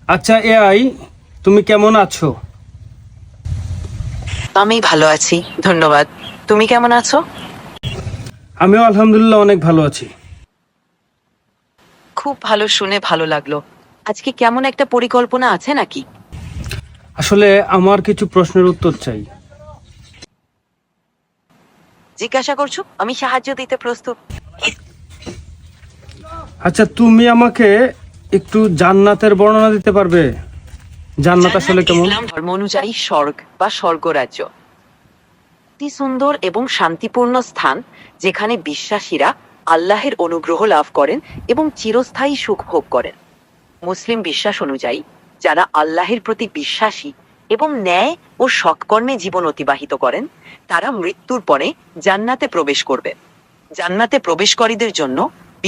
আচ্ছা এআই, তুমি কেমন আছো? আমি ভালো আছি, ধন্যবাদ। তুমি কেমন আছো? আমিও আলহামদুলিল্লাহ অনেক ভালো আছি। খুব ভালো, শুনে ভালো লাগলো। আজকে কেমন একটা পরিকল্পনা আছে নাকি? আসলে আমার কিছু প্রশ্নের উত্তর চাই। জিজ্ঞাসা করছো, আমি সাহায্য দিতে প্রস্তুত। আচ্ছা, তুমি আমাকে একটু জান্নাতের বর্ণনা দিতে পারবে? জান্নাত আসলে জান্নাত কেমন? ইসলাম ধর্ম অনুযায়ী স্বর্গ বা স্বর্গরাজ্য, অতি সুন্দর এবং শান্তিপূর্ণ স্থান যেখানে বিশ্বাসীরা আল্লাহের অনুগ্রহ লাভ করেন এবং চিরস্থায়ী সুখ ভোগ করেন। মুসলিম বিশ্বাস অনুযায়ী যারা আল্লাহের প্রতি বিশ্বাসী এবং ন্যায় ও সৎকর্মে জীবন অতিবাহিত করেন তারা মৃত্যুর পরে জান্নাতে প্রবেশ করবে। জান্নাতে প্রবেশকারীদের জন্য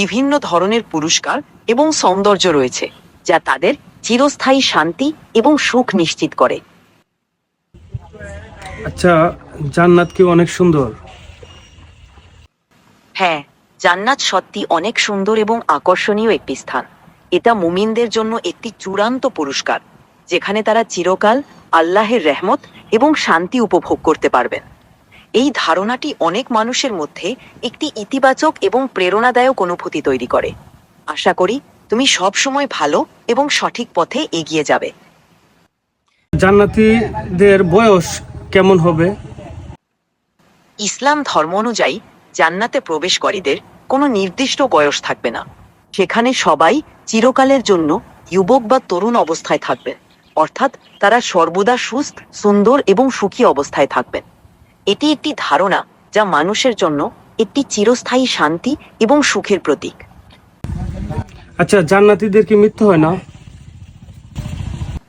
বিভিন্ন ধরনের পুরস্কার এবং সৌন্দর্য রয়েছে যা তাদের চিরস্থায়ী শান্তি এবং সুখ নিশ্চিত করে। আচ্ছা, জান্নাত কি অনেক সুন্দর? হ্যাঁ, জান্নাত সত্যি অনেক সুন্দর এবং আকর্ষণীয় একটি স্থান। এটা মুমিনদের জন্য একটি চূড়ান্ত পুরস্কার যেখানে তারা চিরকাল আল্লাহের রহমত এবং শান্তি উপভোগ করতে পারবেন। এই ধারণাটি অনেক মানুষের মধ্যে একটি ইতিবাচক এবং প্রেরণাদায়ক অনুভূতি তৈরি করে। আশা করি তুমি সব সময় ভালো এবং সঠিক পথে এগিয়ে যাবে। জান্নাতীদের বয়স কেমন হবে? ইসলাম ধর্ম অনুযায়ী জান্নাতে প্রবেশকারীদের কোনো নির্দিষ্ট বয়স থাকবে না। সেখানে সবাই চিরকালের জন্য যুবক বা তরুণ অবস্থায় থাকবেন, অর্থাৎ তারা সর্বদা সুস্থ, সুন্দর এবং সুখী অবস্থায় থাকবেন। এটি একটি ধারণা যা মানুষের জন্য একটি চিরস্থায়ী শান্তি এবং সুখের প্রতীক। আচ্ছা, জান্নাতীদের কি মৃত্যু হয় না?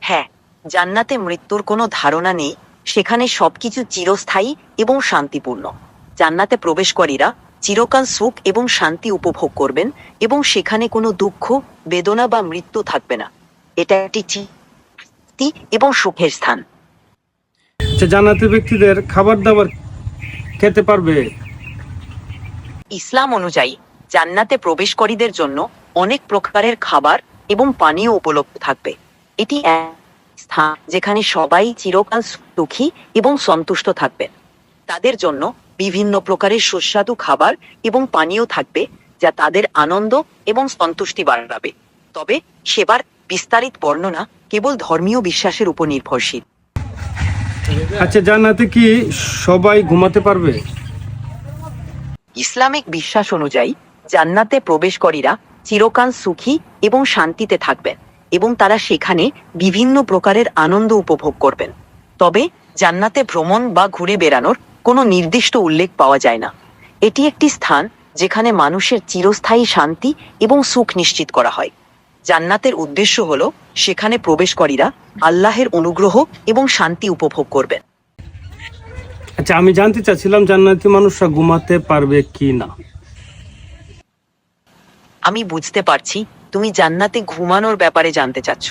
হ্যাঁ, জান্নাতে মৃত্যুর কোনো ধারণা নেই। সেখানে সবকিছু চিরস্থায়ী এবং শান্তিপূর্ণ। জান্নাতে প্রবেশকারীরা চিরকাল সুখ এবং শান্তি উপভোগ করবেন এবং সেখানে কোনো দুঃখ, বেদনা বা মৃত্যু থাকবে না। এটা একটি শান্তি এবং সুখের স্থান। আচ্ছা, জান্নাতি ব্যক্তিদের খাবার দাবার খেতে পারবে? ইসলাম অনুযায়ী জান্নাতে প্রবেশকারীদের জন্য অনেক প্রকারের খাবার এবং পানীয় উপলব্ধ থাকবে। এটি এক স্থান যেখানে সবাই চিরকাল সুখী এবং সন্তুষ্ট থাকবেন। তাদের জন্য বিভিন্ন প্রকারের সুস্বাদু খাবার এবং পানীয় থাকবে যা তাদের আনন্দ এবং সন্তুষ্টি বাড়াবে। তবে সেবার বিস্তারিত বর্ণনা কেবল ধর্মীয় বিশ্বাসের উপর নির্ভরশীল। আচ্ছা, জান্নাতে কি সবাই ঘুমাতে পারবে? ইসলামিক বিশ্বাস অনুযায়ী জান্নাতে প্রবেশকারীরা চিরকাল সুখী এবং শান্তিতে থাকবেন এবং তারা সেখানে বিভিন্ন প্রকারের আনন্দ উপভোগ করবেন। তবে জান্নাতে ভ্রমণ বা ঘুরে বেড়ানোর কোনো নির্দিষ্ট উল্লেখ পাওয়া যায় না। এটি একটি স্থান যেখানে মানুষের চিরস্থায়ী শান্তি এবং সুখ নিশ্চিত করা হয়। জান্নাতের উদ্দেশ্য হলো সেখানে প্রবেশকারীরা আল্লাহের অনুগ্রহ এবং শান্তি উপভোগ করবেন। আচ্ছা, আমি জানতে চাচ্ছিলাম জান্নাতি মানুষরা ঘুমাতে পারবে কি না। আমি বুঝতে পারছি তুমি জান্নাতে ঘুমানোর ব্যাপারে জানতে চাচ্ছ।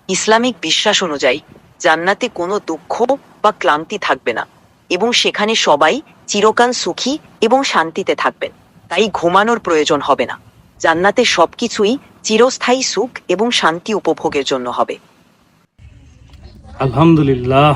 ইসলামিক বিশ্বাস অনুযায়ী জান্নাতে কোনো দুঃখ বা ক্লান্তি থাকবে না এবং সেখানে সবাই চিরকাল সুখী এবং শান্তিতে থাকবেন, তাই ঘুমানোর প্রয়োজন হবে না। জান্নাতে সবকিছুই চিরস্থায়ী সুখ এবং শান্তি উপভোগের জন্য হবে। আলহামদুলিল্লাহ।